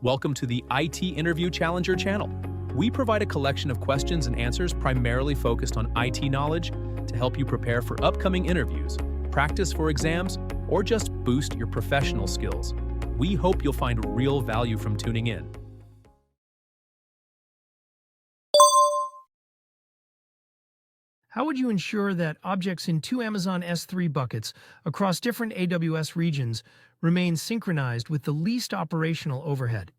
Welcome to the IT Interview Challenger channel. We provide a collection of questions and answers primarily focused on IT knowledge to help you prepare for upcoming interviews, practice for exams, or just boost your professional skills. We hope you'll find real value from tuning in. How would you ensure that objects in two Amazon S3 buckets across different AWS regions remain synchronized with the least operational overhead?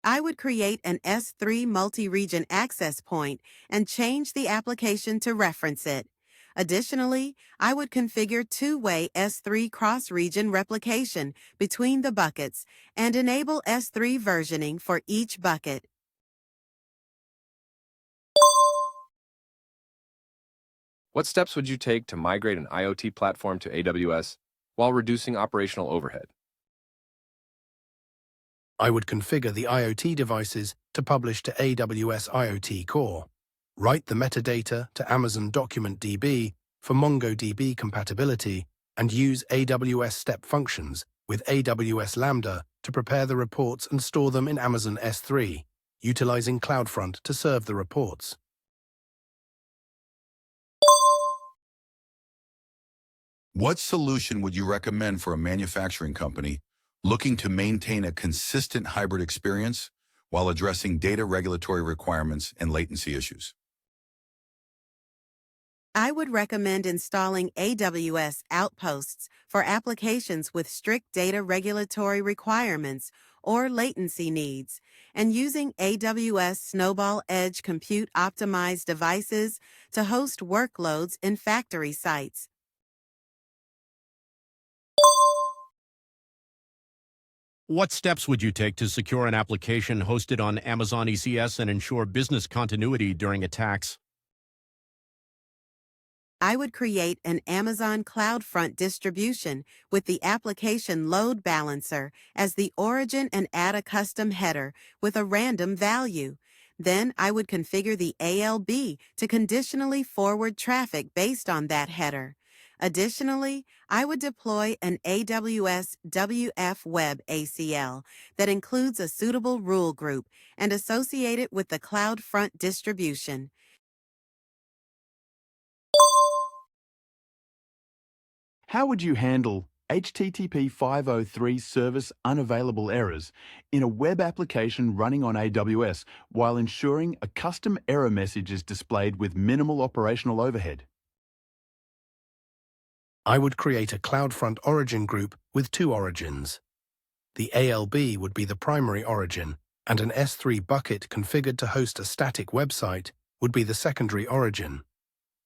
I would create an S3 multi-region access point and change the application to reference it. Additionally, I would configure two-way S3 cross-region replication between the buckets and enable S3 versioning for each bucket. What steps would you take to migrate an IoT platform to AWS while reducing operational overhead? I would configure the IoT devices to publish to AWS IoT Core, write the metadata to Amazon Document DB for MongoDB compatibility, and use AWS step functions with AWS Lambda to prepare the reports and store them in Amazon S3, utilizing CloudFront to serve the reports. What solution would you recommend for a manufacturing company looking to maintain a consistent hybrid experience while addressing data regulatory requirements and latency issues? I would recommend installing AWS Outposts for applications with strict data regulatory requirements or latency needs, and using AWS Snowball Edge Compute optimized devices to host workloads in factory sites. What steps would you take to secure an application hosted on Amazon ECS and ensure business continuity during attacks? I would create an Amazon CloudFront distribution with the application load balancer as the origin and add a custom header with a random value. Then I would configure the ALB to conditionally forward traffic based on that header. Additionally, I would deploy an AWS WF Web ACL that includes a suitable rule group and associate it with the CloudFront distribution. How would you handle HTTP 503 service unavailable errors in a web application running on AWS while ensuring a custom error message is displayed with minimal operational overhead? I would create a CloudFront origin group with two origins. The ALB would be the primary origin, and an S3 bucket configured to host a static website would be the secondary origin.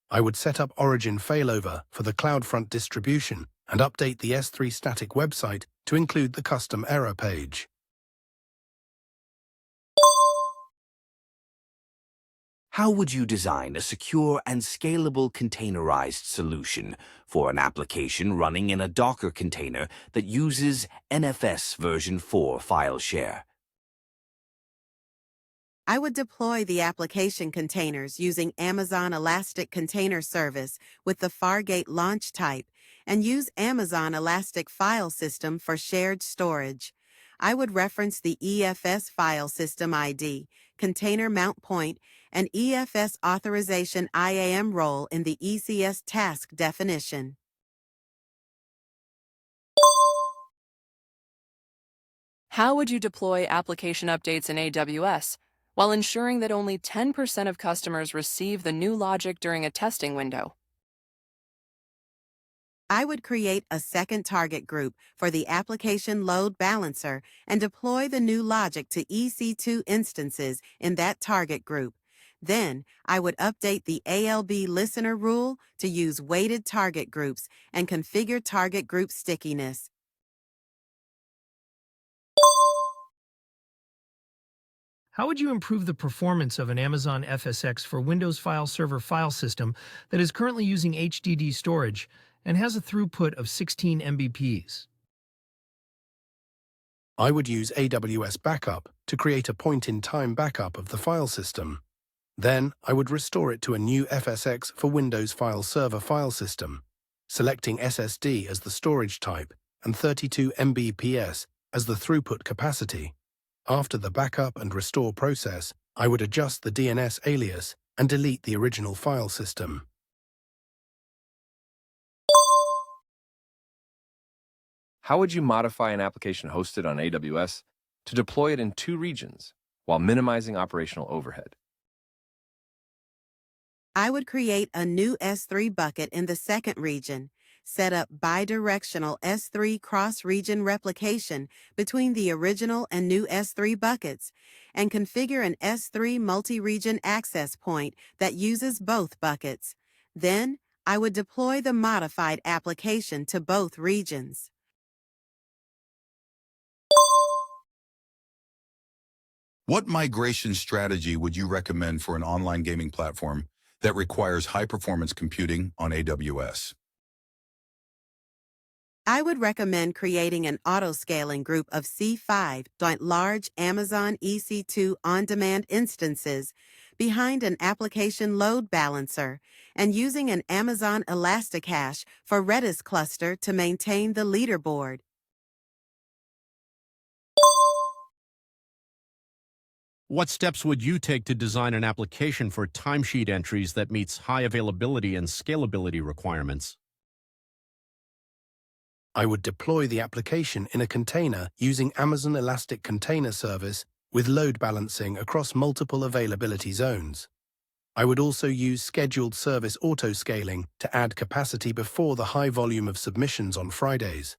I would set up origin failover for the CloudFront distribution and update the S3 static website to include the custom error page. How would you design a secure and scalable containerized solution for an application running in a Docker container that uses NFS version 4 file share? I would deploy the application containers using Amazon Elastic Container Service with the Fargate launch type and use Amazon Elastic File System for shared storage. I would reference the EFS file system ID, container mount point, and EFS authorization IAM role in the ECS task definition. How would you deploy application updates in AWS while ensuring that only 10% of customers receive the new logic during a testing window? I would create a second target group for the application load balancer and deploy the new logic to EC2 instances in that target group. Then, I would update the ALB listener rule to use weighted target groups and configure target group stickiness. How would you improve the performance of an Amazon FSx for Windows File Server file system that is currently using HDD storage and has a throughput of 16 Mbps? I would use AWS Backup to create a point-in-time backup of the file system. Then, I would restore it to a new FSx for Windows File Server file system, selecting SSD as the storage type and 32 Mbps as the throughput capacity. After the backup and restore process, I would adjust the DNS alias and delete the original file system. How would you modify an application hosted on AWS to deploy it in 2 regions while minimizing operational overhead? I would create a new S3 bucket in the second region, set up bidirectional S3 cross-region replication between the original and new S3 buckets, and configure an S3 multi-region access point that uses both buckets. Then, I would deploy the modified application to both regions. What migration strategy would you recommend for an online gaming platform that requires high-performance computing on AWS? I would recommend creating an auto-scaling group of C5 large Amazon EC2 on-demand instances behind an application load balancer and using an Amazon Elasticache for Redis cluster to maintain the leaderboard. What steps would you take to design an application for timesheet entries that meets high availability and scalability requirements? I would deploy the application in a container using Amazon Elastic Container Service with load balancing across multiple availability zones. I would also use scheduled service auto-scaling to add capacity before the high volume of submissions on Fridays.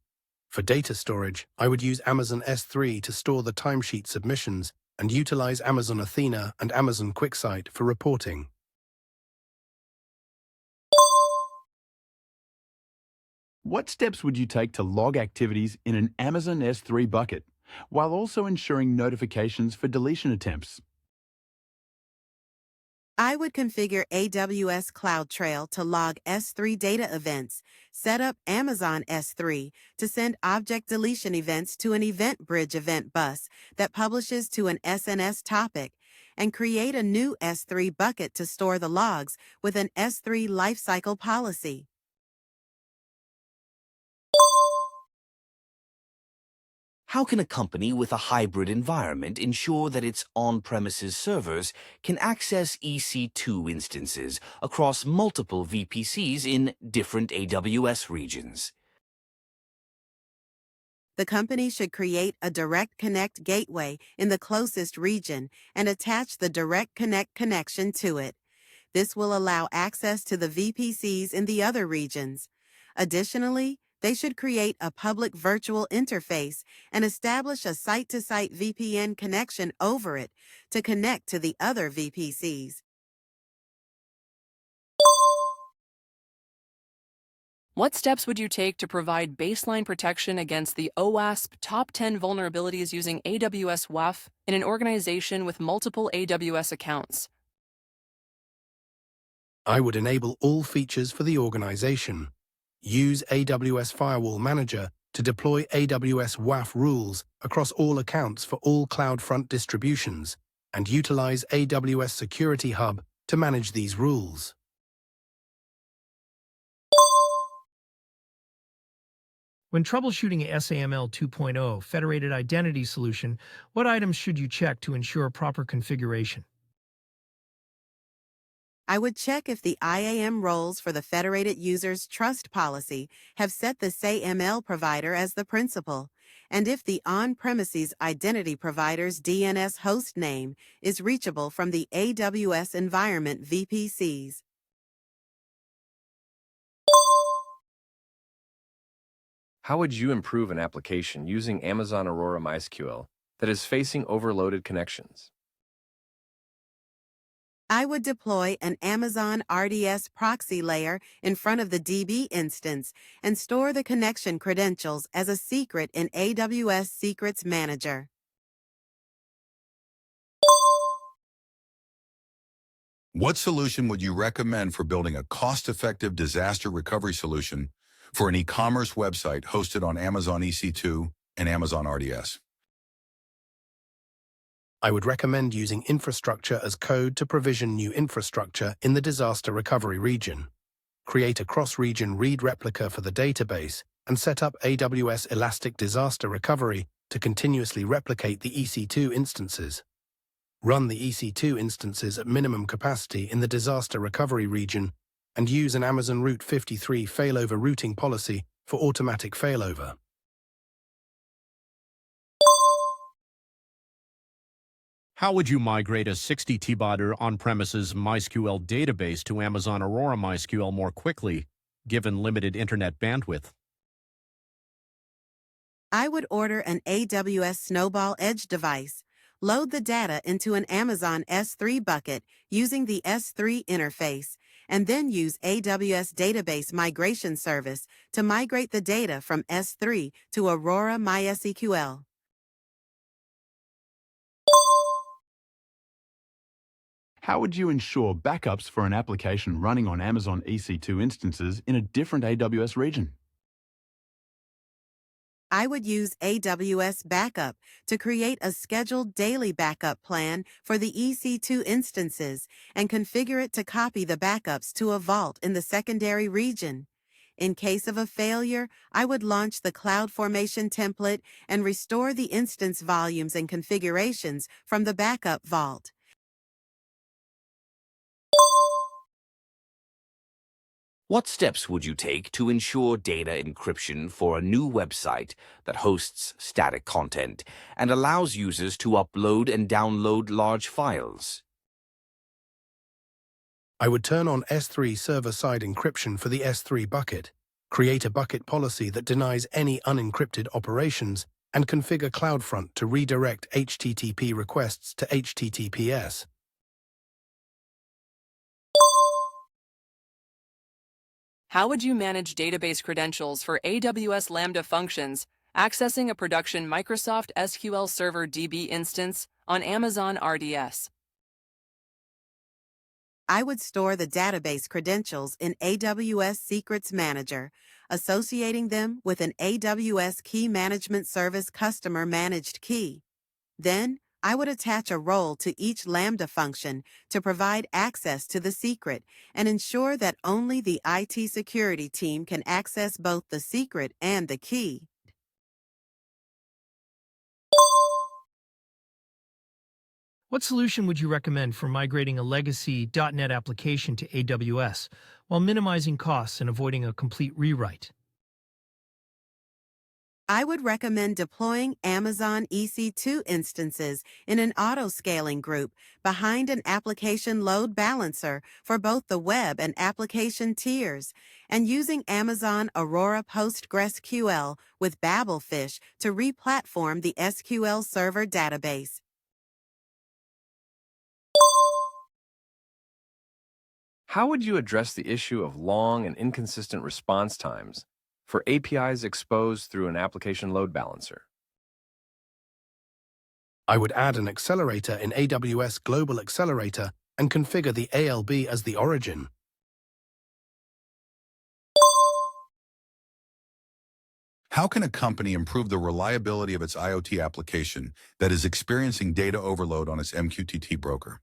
For data storage, I would use Amazon S3 to store the timesheet submissions and utilize Amazon Athena and Amazon QuickSight for reporting. What steps would you take to log activities in an Amazon S3 bucket, while also ensuring notifications for deletion attempts? I would configure AWS CloudTrail to log S3 data events, set up Amazon S3 to send object deletion events to an Event Bridge event bus that publishes to an SNS topic, and create a new S3 bucket to store the logs with an S3 lifecycle policy. How can a company with a hybrid environment ensure that its on-premises servers can access EC2 instances across multiple VPCs in different AWS regions? The company should create a Direct Connect gateway in the closest region and attach the Direct Connect connection to it. This will allow access to the VPCs in the other regions. Additionally, they should create a public virtual interface and establish a site-to-site VPN connection over it to connect to the other VPCs. What steps would you take to provide baseline protection against the OWASP top 10 vulnerabilities using AWS WAF in an organization with multiple AWS accounts? I would enable all features for the organization. Use AWS Firewall Manager to deploy AWS WAF rules across all accounts for all CloudFront distributions, and utilize AWS Security Hub to manage these rules. When troubleshooting a SAML 2.0 federated identity solution, what items should you check to ensure proper configuration? I would check if the IAM roles for the federated user's trust policy have set the SAML provider as the principal, and if the on-premises identity provider's DNS host name is reachable from the AWS environment VPCs. How would you improve an application using Amazon Aurora MySQL that is facing overloaded connections? I would deploy an Amazon RDS proxy layer in front of the DB instance and store the connection credentials as a secret in AWS Secrets Manager. What solution would you recommend for building a cost-effective disaster recovery solution for an e-commerce website hosted on Amazon EC2 and Amazon RDS? I would recommend using infrastructure as code to provision new infrastructure in the disaster recovery region. Create a cross-region read replica for the database and set up AWS Elastic Disaster Recovery to continuously replicate the EC2 instances. Run the EC2 instances at minimum capacity in the disaster recovery region and use an Amazon Route 53 failover routing policy for automatic failover. How would you migrate a 60 TB on-premises MySQL database to Amazon Aurora MySQL more quickly, given limited internet bandwidth? I would order an AWS Snowball Edge device, load the data into an Amazon S3 bucket using the S3 interface, and then use AWS Database Migration Service to migrate the data from S3 to Aurora MySQL. How would you ensure backups for an application running on Amazon EC2 instances in a different AWS region? I would use AWS Backup to create a scheduled daily backup plan for the EC2 instances and configure it to copy the backups to a vault in the secondary region. In case of a failure, I would launch the CloudFormation template and restore the instance volumes and configurations from the backup vault. What steps would you take to ensure data encryption for a new website that hosts static content and allows users to upload and download large files? I would turn on S3 server-side encryption for the S3 bucket, create a bucket policy that denies any unencrypted operations, and configure CloudFront to redirect HTTP requests to HTTPS. How would you manage database credentials for AWS Lambda functions accessing a production Microsoft SQL Server DB instance on Amazon RDS? I would store the database credentials in AWS Secrets Manager, associating them with an AWS Key Management Service customer managed key. Then, I would attach a role to each Lambda function to provide access to the secret and ensure that only the IT security team can access both the secret and the key. What solution would you recommend for migrating a legacy .NET application to AWS while minimizing costs and avoiding a complete rewrite? I would recommend deploying Amazon EC2 instances in an auto-scaling group behind an application load balancer for both the web and application tiers, and using Amazon Aurora PostgreSQL with Babelfish to re-platform the SQL Server database. How would you address the issue of long and inconsistent response times for APIs exposed through an application load balancer? I would add an accelerator in AWS Global Accelerator and configure the ALB as the origin. How can a company improve the reliability of its IoT application that is experiencing data overload on its MQTT broker?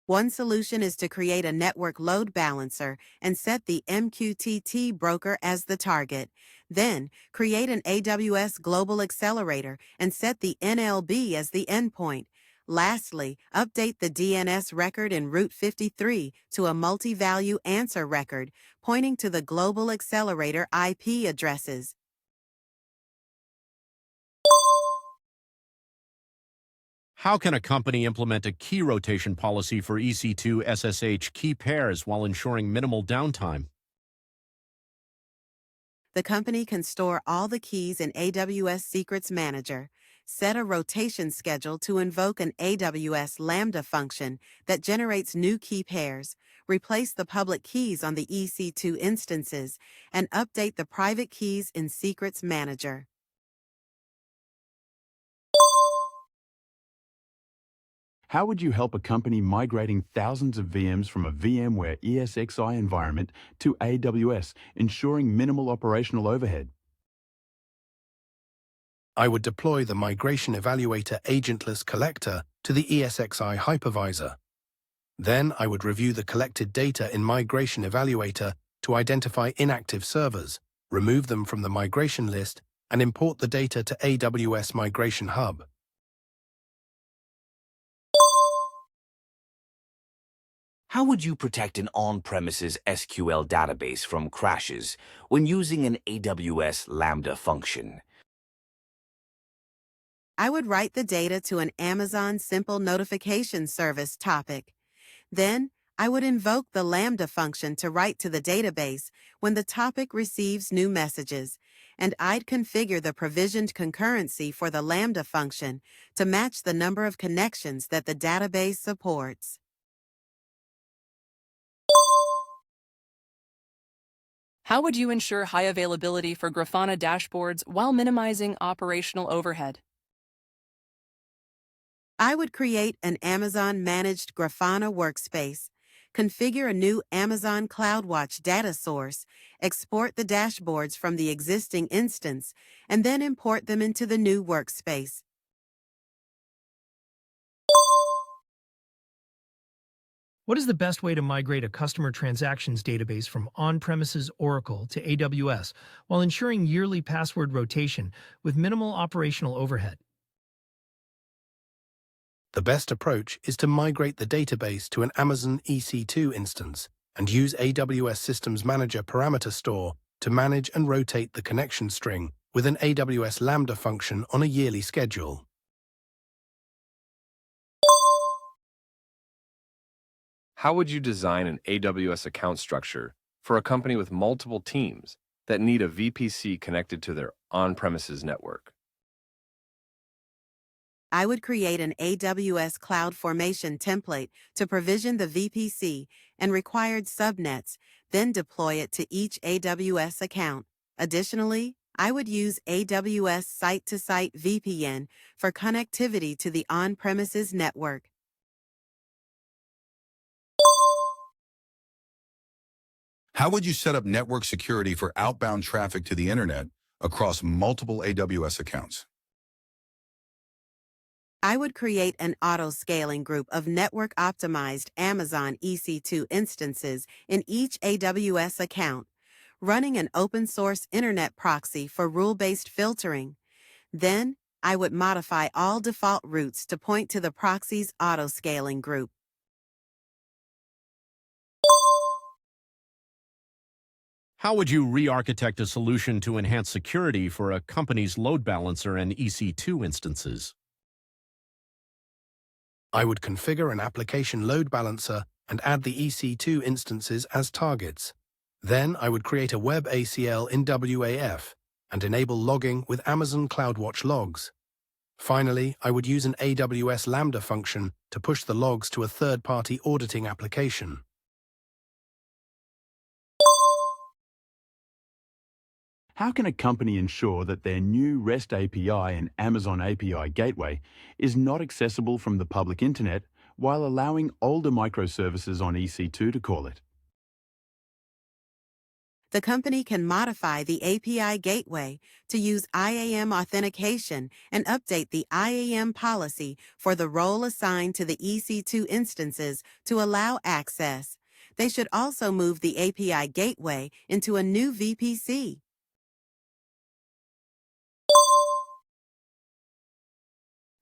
One solution is to create a network load balancer and set the MQTT broker as the target. Then, create an AWS Global Accelerator and set the NLB as the endpoint. Lastly, update the DNS record in Route 53 to a multi-value answer record, pointing to the Global Accelerator IP addresses. How can a company implement a key rotation policy for EC2 SSH key pairs while ensuring minimal downtime? The company can store all the keys in AWS Secrets Manager, set a rotation schedule to invoke an AWS Lambda function that generates new key pairs, replace the public keys on the EC2 instances, and update the private keys in Secrets Manager. How would you help a company migrating thousands of VMs from a VMware ESXi environment to AWS, ensuring minimal operational overhead? I would deploy the Migration Evaluator agentless collector to the ESXi hypervisor. Then I would review the collected data in Migration Evaluator to identify inactive servers, remove them from the migration list, and import the data to AWS Migration Hub. How would you protect an on-premises SQL database from crashes when using an AWS Lambda function? I would write the data to an Amazon Simple Notification Service topic. Then, I would invoke the Lambda function to write to the database when the topic receives new messages, and I'd configure the provisioned concurrency for the Lambda function to match the number of connections that the database supports. How would you ensure high availability for Grafana dashboards while minimizing operational overhead? I would create an Amazon-managed Grafana workspace, configure a new Amazon CloudWatch data source, export the dashboards from the existing instance, and then import them into the new workspace. What is the best way to migrate a customer transactions database from on-premises Oracle to AWS while ensuring yearly password rotation with minimal operational overhead? The best approach is to migrate the database to an Amazon EC2 instance and use AWS Systems Manager parameter store to manage and rotate the connection string with an AWS Lambda function on a yearly schedule. How would you design an AWS account structure for a company with multiple teams that need a VPC connected to their on-premises network? I would create an AWS Cloud Formation template to provision the VPC and required subnets, then deploy it to each AWS account. Additionally, I would use AWS Site-to-Site VPN for connectivity to the on-premises network. How would you set up network security for outbound traffic to the internet across multiple AWS accounts? I would create an auto-scaling group of network-optimized Amazon EC2 instances in each AWS account, running an open-source internet proxy for rule-based filtering. Then, I would modify all default routes to point to the proxy's auto-scaling group. How would you re-architect a solution to enhance security for a company's load balancer and EC2 instances? I would configure an application load balancer and add the EC2 instances as targets. Then I would create a web ACL in WAF and enable logging with Amazon CloudWatch logs. Finally, I would use an AWS Lambda function to push the logs to a third-party auditing application. How can a company ensure that their new REST API and Amazon API Gateway is not accessible from the public internet while allowing older microservices on EC2 to call it? The company can modify the API gateway to use IAM authentication and update the IAM policy for the role assigned to the EC2 instances to allow access. They should also move the API gateway into a new VPC.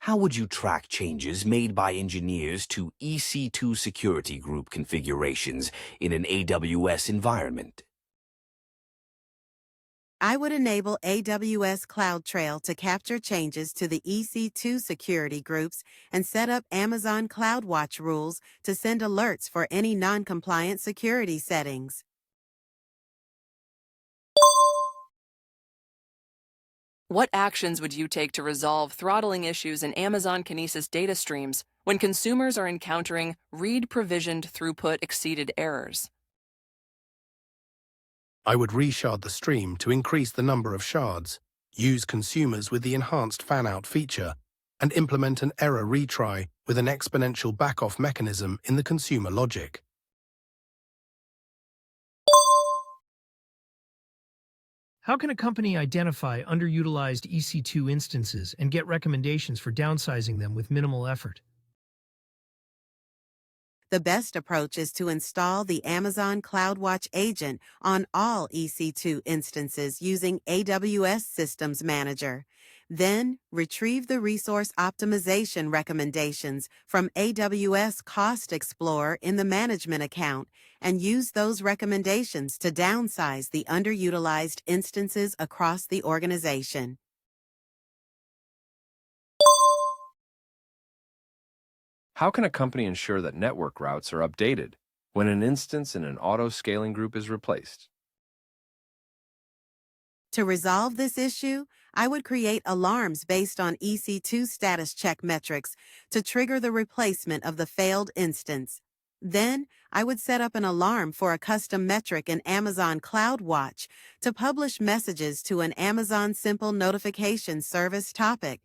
How would you track changes made by engineers to EC2 security group configurations in an AWS environment? I would enable AWS CloudTrail to capture changes to the EC2 security groups and set up Amazon CloudWatch rules to send alerts for any non-compliant security settings. What actions would you take to resolve throttling issues in Amazon Kinesis data streams when consumers are encountering read-provisioned throughput exceeded errors? I would reshard the stream to increase the number of shards, use consumers with the enhanced fan-out feature, and implement an error retry with an exponential back-off mechanism in the consumer logic. How can a company identify underutilized EC2 instances and get recommendations for downsizing them with minimal effort? The best approach is to install the Amazon CloudWatch agent on all EC2 instances using AWS Systems Manager. Then, retrieve the resource optimization recommendations from AWS Cost Explorer in the management account and use those recommendations to downsize the underutilized instances across the organization. How can a company ensure that network routes are updated when an instance in an auto-scaling group is replaced? To resolve this issue, I would create alarms based on EC2 status check metrics to trigger the replacement of the failed instance. Then, I would set up an alarm for a custom metric in Amazon CloudWatch to publish messages to an Amazon Simple Notification Service topic.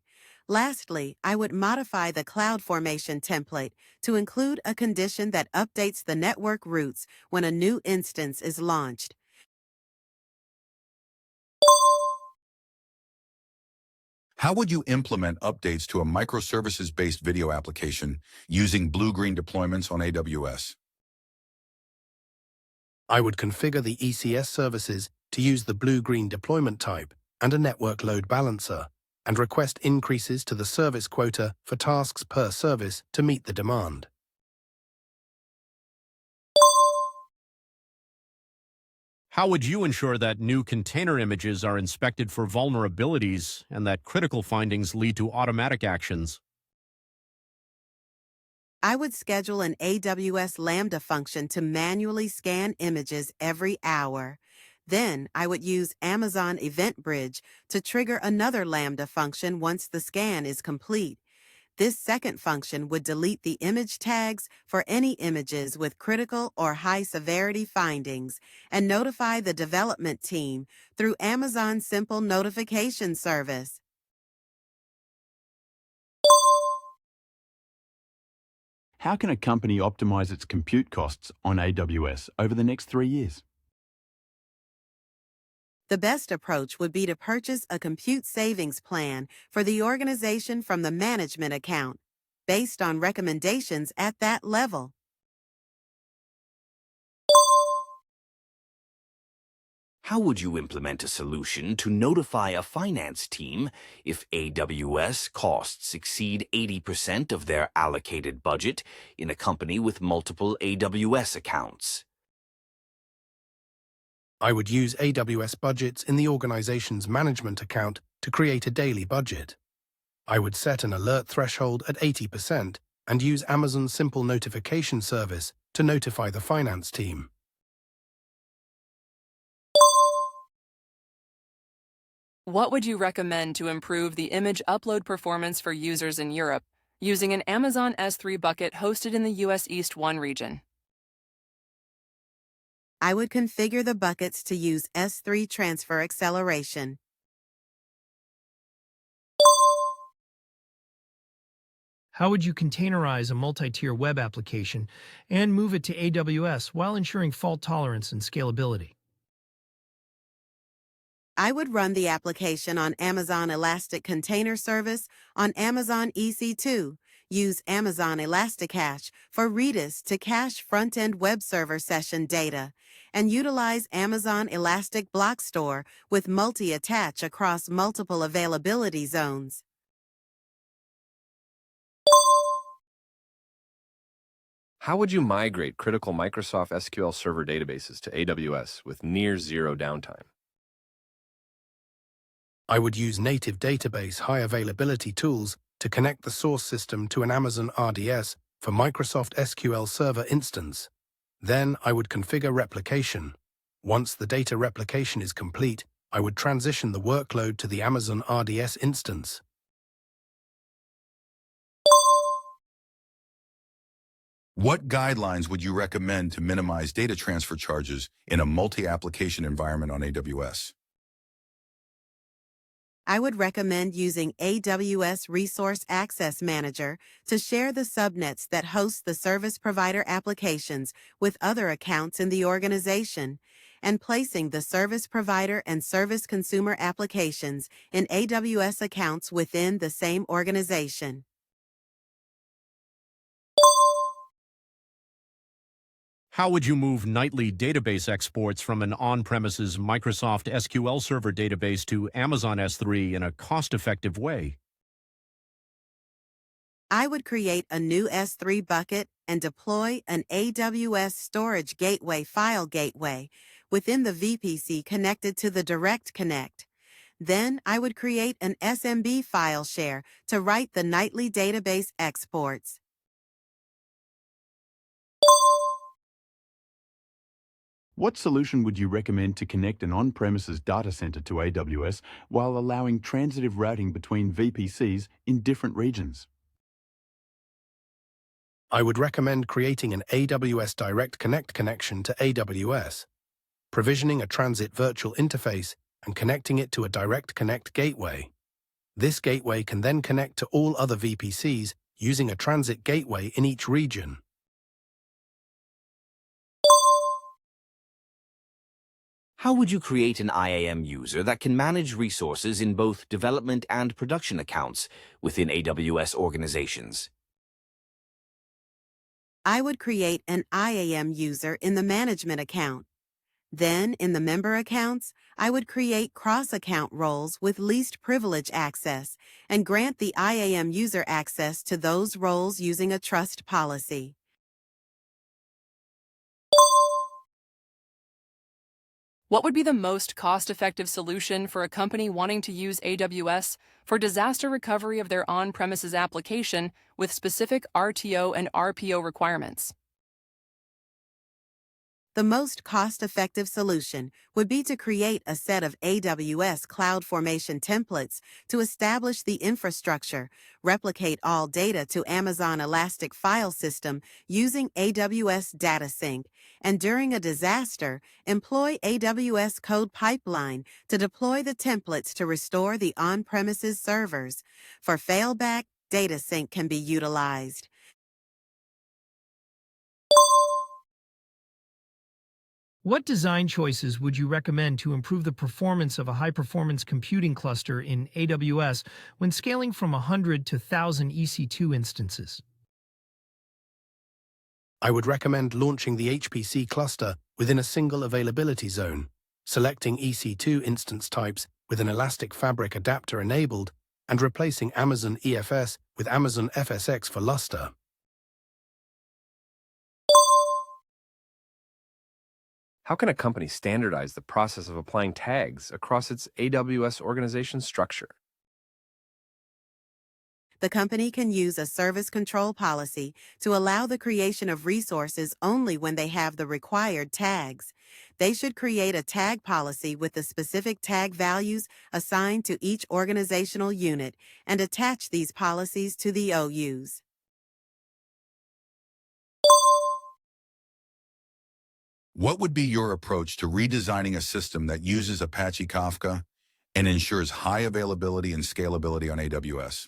Lastly, I would modify the CloudFormation template to include a condition that updates the network routes when a new instance is launched. How would you implement updates to a microservices-based video application using blue-green deployments on AWS? I would configure the ECS services to use the blue-green deployment type and a network load balancer, and request increases to the service quota for tasks per service to meet the demand. How would you ensure that new container images are inspected for vulnerabilities and that critical findings lead to automatic actions? I would schedule an AWS Lambda function to manually scan images every hour. Then, I would use Amazon Event Bridge to trigger another Lambda function once the scan is complete. This second function would delete the image tags for any images with critical or high-severity findings and notify the development team through Amazon Simple Notification Service. How can a company optimize its compute costs on AWS over the next 3 years? The best approach would be to purchase a compute savings plan for the organization from the management account, based on recommendations at that level. How would you implement a solution to notify a finance team if AWS costs exceed 80% of their allocated budget in a company with multiple AWS accounts? I would use AWS budgets in the organization's management account to create a daily budget. I would set an alert threshold at 80% and use Amazon Simple Notification Service to notify the finance team. What would you recommend to improve the image upload performance for users in Europe using an Amazon S3 bucket hosted in the US East 1 region? I would configure the buckets to use S3 transfer acceleration. How would you containerize a multi-tier web application and move it to AWS while ensuring fault tolerance and scalability? I would run the application on Amazon Elastic Container Service on Amazon EC2, use Amazon Elasticache for Redis to cache front-end web server session data, and utilize Amazon Elastic Block Store with multi-attach across multiple availability zones. How would you migrate critical Microsoft SQL Server databases to AWS with near zero downtime? I would use native database high availability tools to connect the source system to an Amazon RDS for Microsoft SQL Server instance. Then I would configure replication. Once the data replication is complete, I would transition the workload to the Amazon RDS instance. What guidelines would you recommend to minimize data transfer charges in a multi-application environment on AWS? I would recommend using AWS Resource Access Manager to share the subnets that host the service provider applications with other accounts in the organization, and placing the service provider and service consumer applications in AWS accounts within the same organization. How would you move nightly database exports from an on-premises Microsoft SQL Server database to Amazon S3 in a cost-effective way? I would create a new S3 bucket and deploy an AWS Storage Gateway file gateway within the VPC connected to the Direct Connect. Then I would create an SMB file share to write the nightly database exports. What solution would you recommend to connect an on-premises data center to AWS while allowing transitive routing between VPCs in different regions? I would recommend creating an AWS Direct Connect connection to AWS, provisioning a transit virtual interface and connecting it to a Direct Connect gateway. This gateway can then connect to all other VPCs using a transit gateway in each region. How would you create an IAM user that can manage resources in both development and production accounts within AWS organizations? I would create an IAM user in the management account. Then, in the member accounts, I would create cross-account roles with least privilege access and grant the IAM user access to those roles using a trust policy. What would be the most cost-effective solution for a company wanting to use AWS for disaster recovery of their on-premises application with specific RTO and RPO requirements? The most cost-effective solution would be to create a set of AWS CloudFormation templates to establish the infrastructure, replicate all data to Amazon Elastic File System using AWS Data Sync, and during a disaster, employ AWS Code Pipeline to deploy the templates to restore the on-premises servers. For failback, Data Sync can be utilized. What design choices would you recommend to improve the performance of a high-performance computing cluster in AWS when scaling from 100 to 1,000 EC2 instances? I would recommend launching the HPC cluster within a single availability zone, selecting EC2 instance types with an Elastic Fabric adapter enabled, and replacing Amazon EFS with Amazon FSx for Lustre. How can a company standardize the process of applying tags across its AWS organization structure? The company can use a service control policy to allow the creation of resources only when they have the required tags. They should create a tag policy with the specific tag values assigned to each organizational unit and attach these policies to the OUs. What would be your approach to redesigning a system that uses Apache Kafka and ensures high availability and scalability on AWS?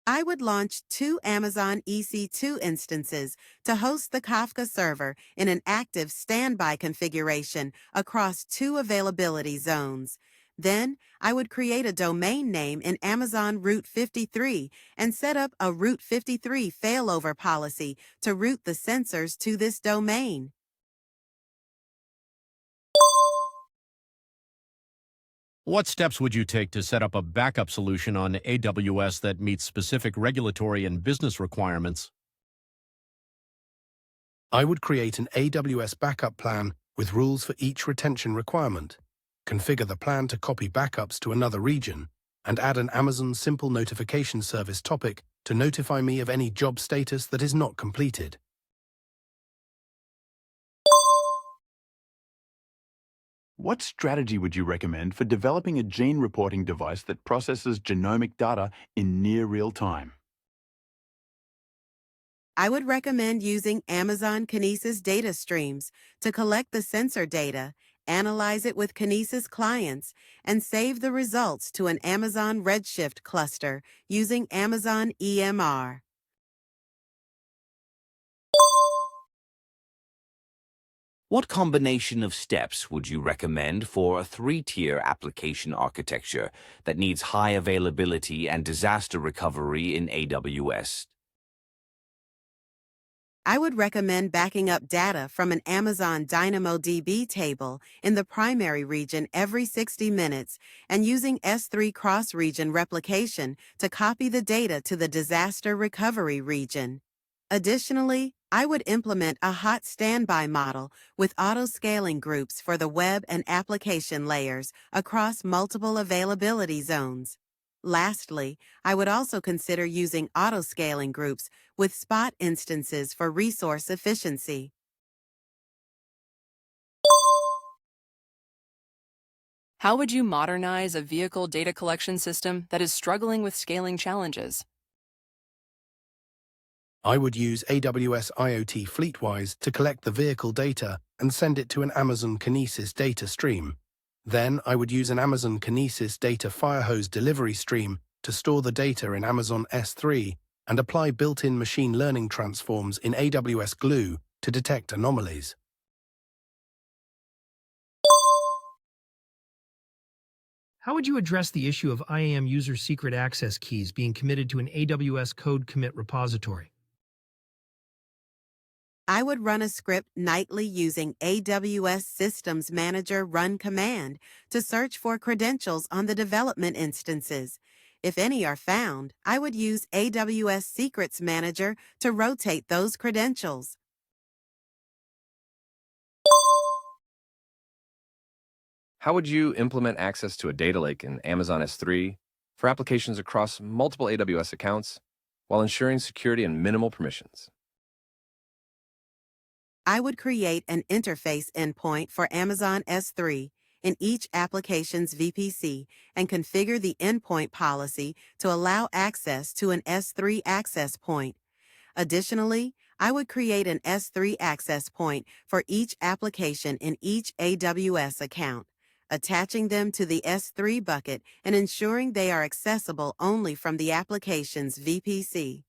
I would launch 2 Amazon EC2 instances to host the Kafka server in an active standby configuration across 2 availability zones. Then, I would create a domain name in Amazon Route 53 and set up a Route 53 failover policy to route the sensors to this domain. What steps would you take to set up a backup solution on AWS that meets specific regulatory and business requirements? I would create an AWS backup plan with rules for each retention requirement, configure the plan to copy backups to another region, and add an Amazon Simple Notification Service topic to notify me of any job status that is not completed. What strategy would you recommend for developing a gene reporting device that processes genomic data in near real time? I would recommend using Amazon Kinesis data streams to collect the sensor data, analyze it with Kinesis clients, and save the results to an Amazon Redshift cluster using Amazon EMR. What combination of steps would you recommend for a 3-tier application architecture that needs high availability and disaster recovery in AWS? I would recommend backing up data from an Amazon DynamoDB table in the primary region every 60 minutes and using S3 cross-region replication to copy the data to the disaster recovery region. Additionally, I would implement a hot standby model with auto-scaling groups for the web and application layers across multiple availability zones. Lastly, I would also consider using auto-scaling groups with spot instances for resource efficiency. How would you modernize a vehicle data collection system that is struggling with scaling challenges? I would use AWS IoT Fleetwise to collect the vehicle data and send it to an Amazon Kinesis data stream. Then I would use an Amazon Kinesis data firehose delivery stream to store the data in Amazon S3 and apply built-in machine learning transforms in AWS Glue to detect anomalies. How would you address the issue of IAM user secret access keys being committed to an AWS code commit repository? I would run a script nightly using AWS Systems Manager run command to search for credentials on the development instances. If any are found, I would use AWS Secrets Manager to rotate those credentials. How would you implement access to a data lake in Amazon S3 for applications across multiple AWS accounts while ensuring security and minimal permissions? I would create an interface endpoint for Amazon S3 in each application's VPC and configure the endpoint policy to allow access to an S3 access point. Additionally, I would create an S3 access point for each application in each AWS account, attaching them to the S3 bucket and ensuring they are accessible only from the application's VPC.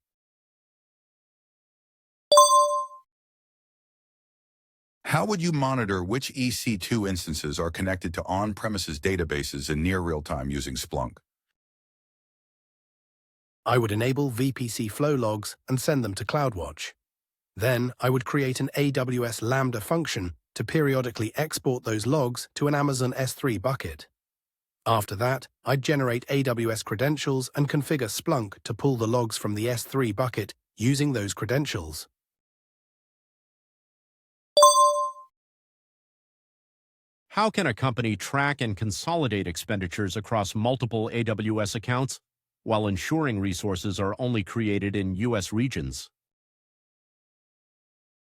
How would you monitor which EC2 instances are connected to on-premises databases in near real-time using Splunk? I would enable VPC flow logs and send them to CloudWatch. Then I would create an AWS Lambda function to periodically export those logs to an Amazon S3 bucket. After that, I'd generate AWS credentials and configure Splunk to pull the logs from the S3 bucket using those credentials. How can a company track and consolidate expenditures across multiple AWS accounts while ensuring resources are only created in U.S. regions?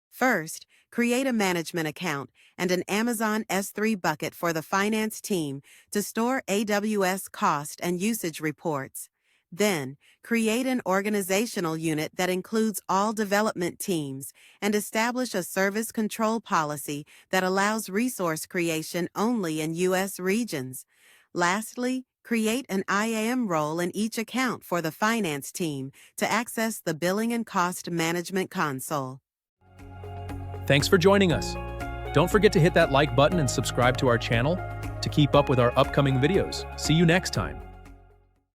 First, create a management account and an Amazon S3 bucket for the finance team to store AWS cost and usage reports. Then, create an organizational unit that includes all development teams and establish a service control policy that allows resource creation only in U.S. regions. Lastly, create an IAM role in each account for the finance team to access the billing and cost management console. Thanks for joining us. Don't forget to hit that like button and subscribe to our channel to keep up with our upcoming videos. See you next time.